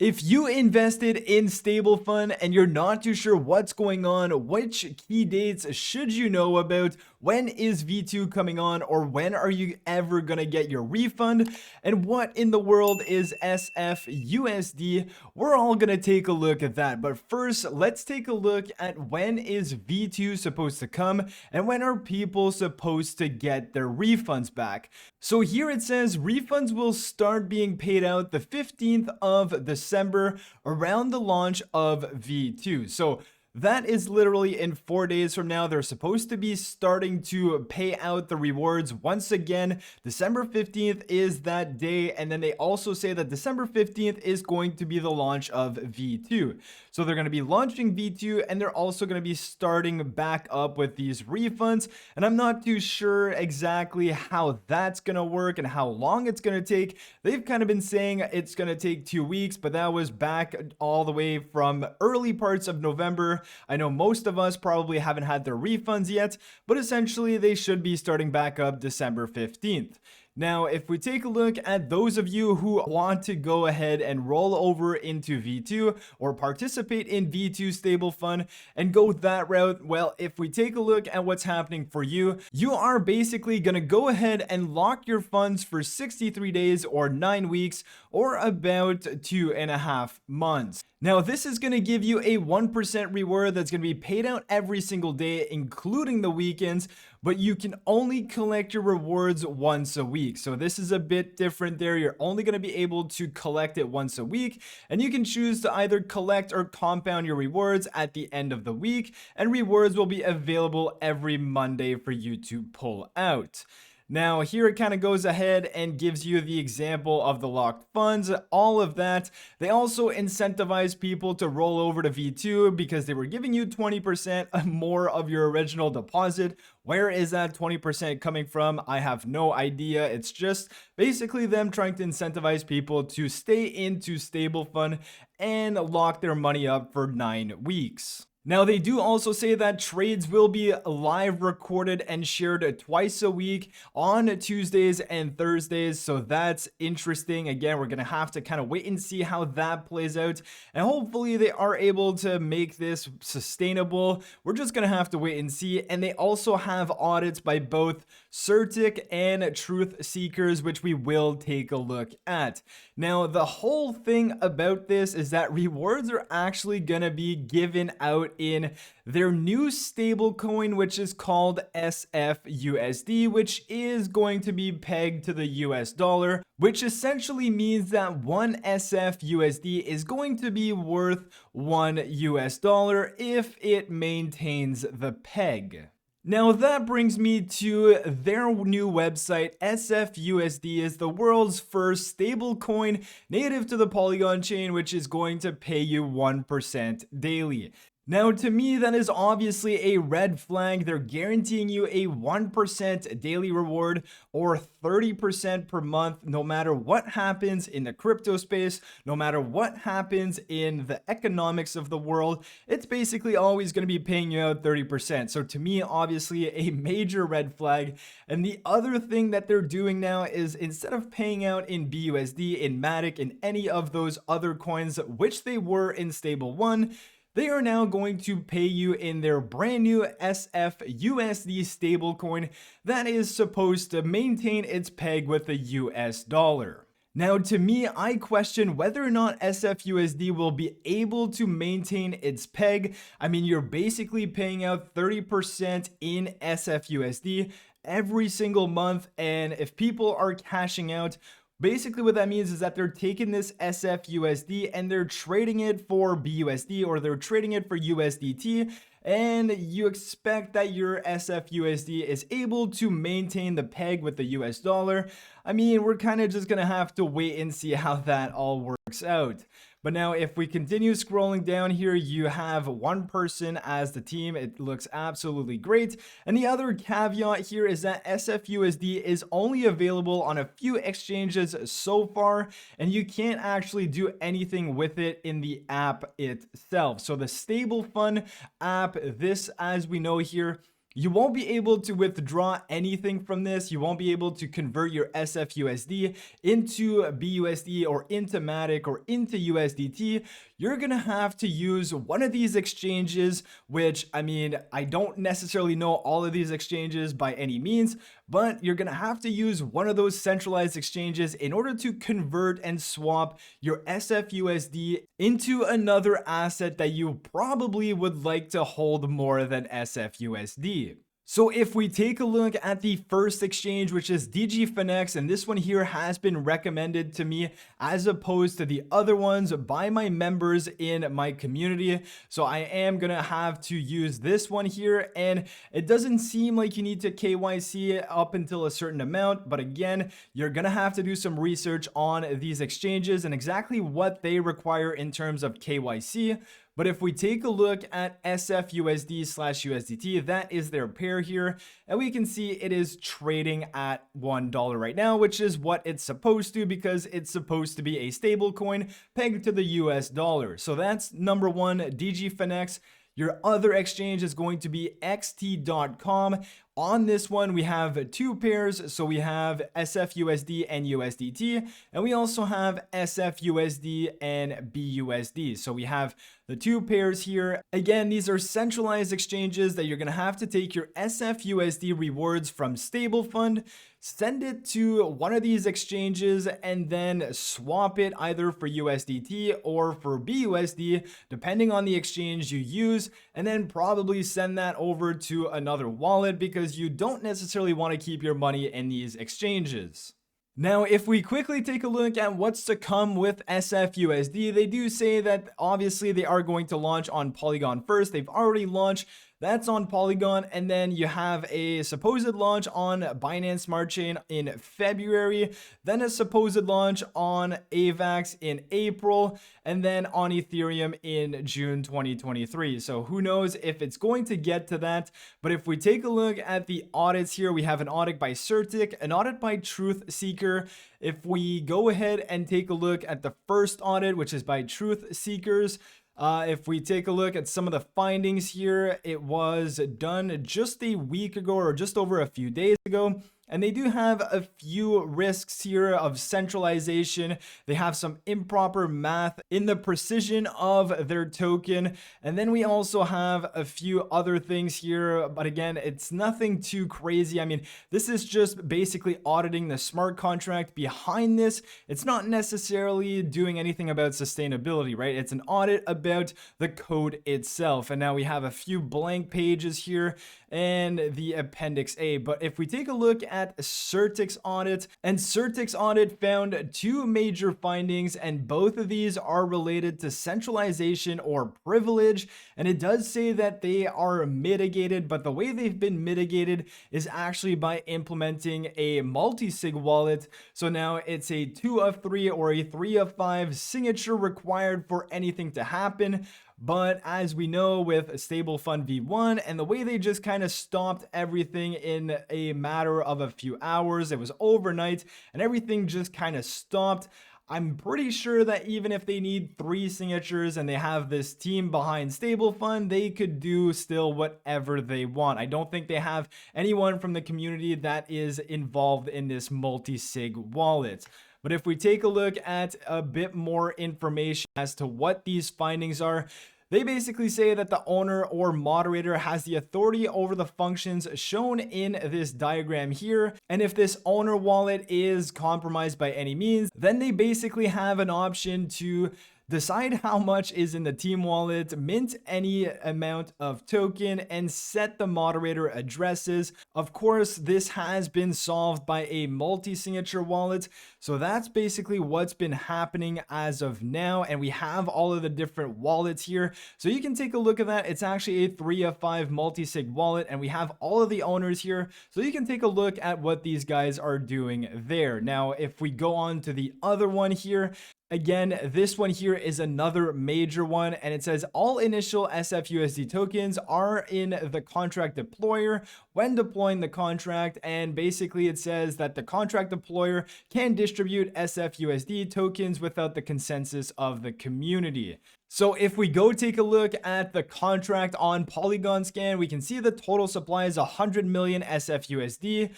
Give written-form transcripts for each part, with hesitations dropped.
If you invested in Stablefund and you're not too sure what's going on, which key dates should you know about? When is V2 coming on, or when are you ever going to get your refund? And what in the world is SFUSD? We're all going to take a look at that. But first, let's take a look at when is V2 supposed to come and when are people supposed to get their refunds back. So here it says refunds will start being paid out the 15th of December around the launch of V2. So that is literally in 4 days from now. They're supposed to be starting to pay out the rewards once again. December 15th is that day. And then they also say that December 15th is going to be the launch of V2. So they're going to be launching V2 and they're also going to be starting back up with these refunds. And I'm not too sure exactly how that's going to work and how long it's going to take. They've kind of been saying it's going to take 2 weeks, but that was back all the way from early parts of November. I know most of us probably haven't had their refunds yet, but essentially they should be starting back up December 15th. Now, if we take a look at those of you who want to go ahead and roll over into V2 or participate in V2 Stablefund and go that route, well, if we take a look at what's happening for you, you are basically going to go ahead and lock your funds for 63 days or 9 weeks or about 2.5 months. Now, this is going to give you a 1% reward that's going to be paid out every single day, including the weekends, but you can only collect your rewards once a week. So this is a bit different there. You're only going to be able to collect it once a week, and you can choose to either collect or compound your rewards at the end of the week, and rewards will be available every Monday for you to pull out. Now, here it kind of goes ahead and gives you the example of the locked funds, all of that. They also incentivize people to roll over to V2 because they were giving you 20% more of your original deposit. Where is that 20% coming from? I have no idea. It's just basically them trying to incentivize people to stay into Stablefund and lock their money up for 9 weeks. Now, they do also say that trades will be live recorded and shared twice a week on Tuesdays and Thursdays. So that's interesting. Again, we're going to have to kind of wait and see how that plays out. And hopefully they are able to make this sustainable. We're just going to have to wait and see. And they also have audits by both Certic and Truth Seekers, which we will take a look at. Now, the whole thing about this is that rewards are actually going to be given out in their new stablecoin, which is called SFUSD, which is going to be pegged to the US dollar, which essentially means that one SFUSD is going to be worth $1 if it maintains the peg. Now that brings me to their new website. SFUSD is the world's first stablecoin native to the Polygon chain, which is going to pay you 1% daily. Now, to me, that is obviously a red flag. They're guaranteeing you a 1% daily reward or 30% per month, no matter what happens in the crypto space, no matter what happens in the economics of the world. It's basically always going to be paying you out 30%. So to me, obviously a major red flag. And the other thing that they're doing now is instead of paying out in BUSD, in Matic, in any of those other coins, which they were in Stable 1, they are now going to pay you in their brand new SFUSD stablecoin that is supposed to maintain its peg with the US dollar. Now, to me, I question whether or not SFUSD will be able to maintain its peg. I mean, you're basically paying out 30% in SFUSD every single month, and if people are cashing out, basically what that means is that they're taking this SFUSD and they're trading it for BUSD or they're trading it for USDT, and you expect that your SFUSD is able to maintain the peg with the US dollar. I mean, we're kind of just going to have to wait and see how that all works out. But now if we continue scrolling down here, you have one person as the team. It looks absolutely great. And the other caveat here is that SFUSD is only available on a few exchanges so far, and you can't actually do anything with it in the app itself. So the Stablefund app, this, as we know here, You won't be able to withdraw anything from this. You won't be able to convert your SFUSD into BUSD or into Matic or into USDT. You're gonna have to use one of these exchanges, which, I mean, I don't necessarily know all of these exchanges by any means, but you're gonna have to use one of those centralized exchanges in order to convert and swap your SFUSD into another asset that you probably would like to hold more than SFUSD. So if we take a look at the first exchange, which is DGFinex, and this one here has been recommended to me as opposed to the other ones by my members in my community. So I am gonna have to use this one here, and it doesn't seem like you need to KYC up until a certain amount, but again, you're gonna have to do some research on these exchanges and exactly what they require in terms of KYC. But if we take a look at SFUSD/USDT, that is their pair here, and we can see it is trading at $1 right now, which is what it's supposed to, because it's supposed to be a stable coin pegged to the US dollar. So that's number one, DGFinex. Your other exchange is going to be xt.com. On this one, we have two pairs. So we have SFUSD and USDT, and we also have SFUSD and BUSD. So we have the two pairs here. Again, these are centralized exchanges that you're going to have to take your SFUSD rewards from Stablefund, send it to one of these exchanges, and then swap it either for USDT or for BUSD, depending on the exchange you use, and then probably send that over to another wallet, because you don't necessarily want to keep your money in these exchanges. Now, if we quickly take a look at what's to come with SFUSD, they do say that obviously they are going to launch on Polygon first. They've already launched. That's on Polygon, and then you have a supposed launch on Binance Smart Chain in February, then a supposed launch on AVAX in April, and then on Ethereum in June 2023. So who knows if it's going to get to that. But if we take a look at the audits here, we have an audit by Certic, an audit by Truth Seeker. If we go ahead and take a look at the first audit, which is by Truth Seekers, if we take a look at some of the findings here, it was done just a week ago or just over a few days ago. And they do have a few risks here of centralization. They have some improper math in the precision of their token. And then we also have a few other things here. But again, it's nothing too crazy. I mean, this is just basically auditing the smart contract behind this. It's not necessarily doing anything about sustainability, right? It's an audit about the code itself. And now we have a few blank pages here and the Appendix A. But if we take a look at Certic's audit, and Certic's audit found two major findings, and both of these are related to centralization or privilege. And it does say that they are mitigated, but the way they've been mitigated is actually by implementing a multi-sig wallet. So now it's a 2 of 3 or a 3 of 5 signature required for anything to happen. But as we know with Stablefund V1 and the way they just kind of stopped everything in a matter of a few hours, it was overnight and everything just kind of stopped. I'm pretty sure that even if they need 3 signatures and they have this team behind Stablefund, they could do still whatever they want. I don't think they have anyone from the community that is involved in this multi-sig wallet. But if we take a look at a bit more information as to what these findings are, they basically say that the owner or moderator has the authority over the functions shown in this diagram here. And if this owner wallet is compromised by any means, then they basically have an option to decide how much is in the team wallet, mint any amount of token, and set the moderator addresses. Of course, this has been solved by a multi-signature wallet. So that's basically what's been happening as of now. And we have all of the different wallets here. So you can take a look at that. It's actually a 3 of 5 multi-sig wallet, and we have all of the owners here. So you can take a look at what these guys are doing there. Now, if we go on to the other one here, Again, this one here is another major one, and it says all initial SFUSD tokens are in the contract deployer when deploying the contract, and basically it says that the contract deployer can distribute SFUSD tokens without the consensus of the community. So if we go take a look at the contract on Polygon Scan, we can see the total supply is 100 million SFUSD.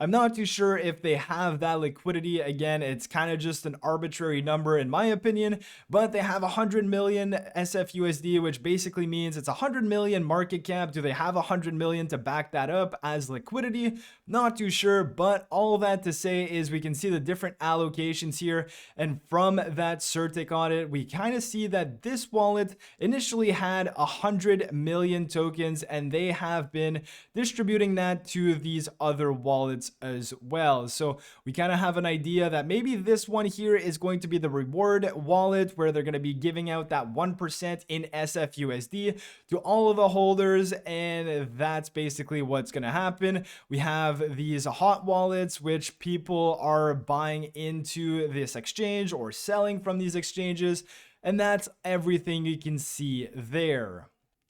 I'm not too sure if they have that liquidity. Again, it's kind of just an arbitrary number in my opinion, but they have 100 million SFUSD, which basically means it's 100 million market cap. Do they have 100 million to back that up as liquidity? Not too sure, but all that to say is we can see the different allocations here, and from that Certic audit, we kind of see that this wallet initially had 100 million tokens, and they have been distributing that to these other wallets as well. So we kind of have an idea that maybe this one here is going to be the reward wallet, where they're going to be giving out that 1% in SFUSD to all of the holders, and that's basically what's going to happen. We have these hot wallets which people are buying into this exchange or selling from these exchanges, and that's everything you can see there.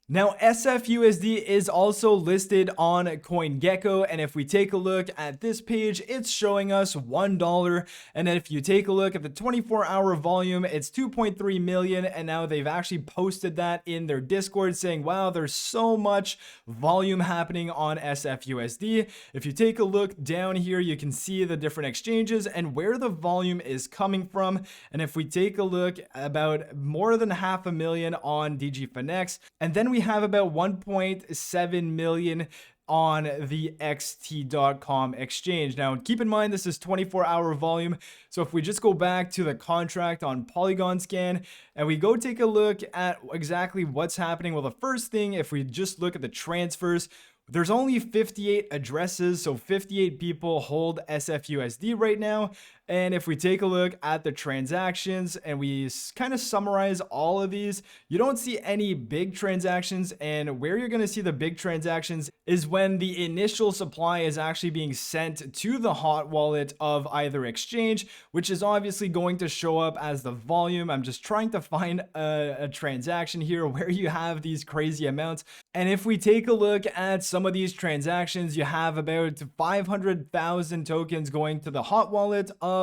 Now, SFUSD is also listed on CoinGecko, and if we take a look at this page, it's showing us $1. And then if you take a look at the 24-hour volume, it's 2.3 million. And now they've actually posted that in their Discord saying, wow, there's so much volume happening on SFUSD. If you take a look down here, you can see the different exchanges and where the volume is coming from. And if we take a look, about more than 500,000 on DGFinex, and then we have about 1.7 million on the xt.com exchange. Now, keep in mind, this is 24-hour volume. So if we just go back to the contract on Polygon Scan and we go take a look at exactly what's happening, well, the first thing, if we just look at the transfers, there's only 58 addresses, so 58 people hold SFUSD right now. And if we take a look at the transactions and we kind of summarize all of these, you don't see any big transactions. And where you're going to see the big transactions is when the initial supply is actually being sent to the hot wallet of either exchange, which is obviously going to show up as the volume. I'm just trying to find a transaction here where you have these crazy amounts. And if we take a look at some of these transactions, you have about 500,000 tokens going to the hot wallet of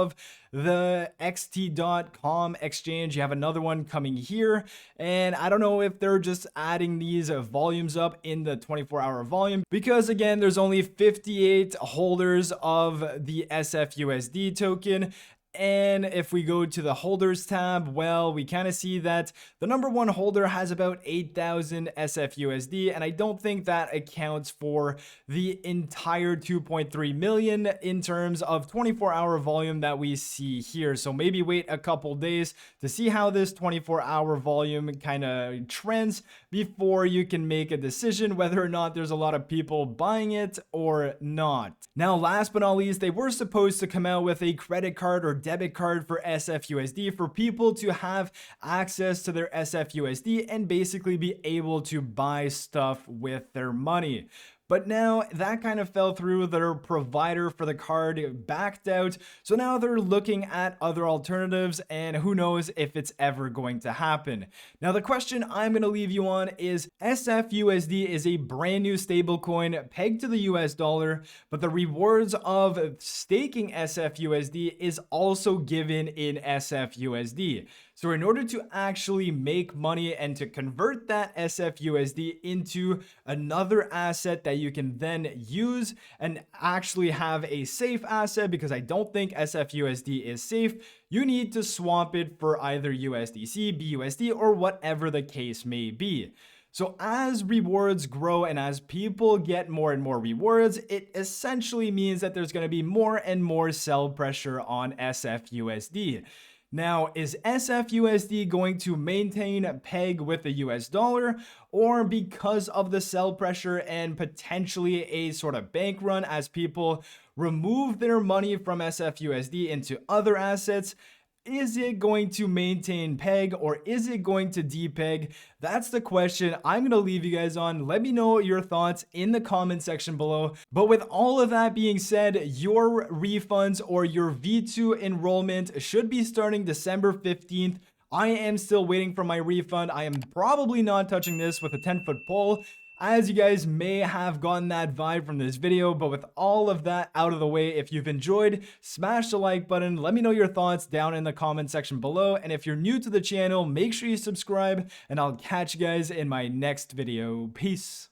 the xt.com exchange. You have another one coming here, and I don't know if they're just adding these volumes up in the 24-hour volume, because again, there's only 58 holders of the SFUSD token. And if we go to the holders tab, well, we kind of see that the number one holder has about 8,000 SFUSD, and I don't think that accounts for the entire 2.3 million in terms of 24-hour volume that we see here. So maybe wait a couple days to see how this 24-hour volume kind of trends before you can make a decision whether or not there's a lot of people buying it or not. Now, last but not least, they were supposed to come out with a credit card or debit card for SFUSD for people to have access to their SFUSD and basically be able to buy stuff with their money. But now that kind of fell through. Their provider for the card backed out. So now they're looking at other alternatives, and who knows if it's ever going to happen. Now, the question I'm going to leave you on is SFUSD is a brand new stablecoin pegged to the US dollar, but the rewards of staking SFUSD is also given in SFUSD. So in order to actually make money and to convert that SFUSD into another asset that you can then use and actually have a safe asset, because I don't think SFUSD is safe, you need to swap it for either USDC, BUSD, or whatever the case may be. So as rewards grow and as people get more and more rewards, it essentially means that there's going to be more and more sell pressure on SFUSD. Now, is SFUSD going to maintain peg with the US dollar, or because of the sell pressure and potentially a sort of bank run as people remove their money from SFUSD into other assets, Is it going to maintain peg or is it going to depeg? That's the question I'm going to leave you guys on. Let me know your thoughts in the comment section below. But with all of that being said, your refunds or your V2 enrollment should be starting December 15th. I am still waiting for my refund. I am probably not touching this with a 10-foot pole, as you guys may have gotten that vibe from this video. But with all of that out of the way, if you've enjoyed, smash the like button. Let me know your thoughts down in the comment section below. And if you're new to the channel, make sure you subscribe, and I'll catch you guys in my next video. Peace.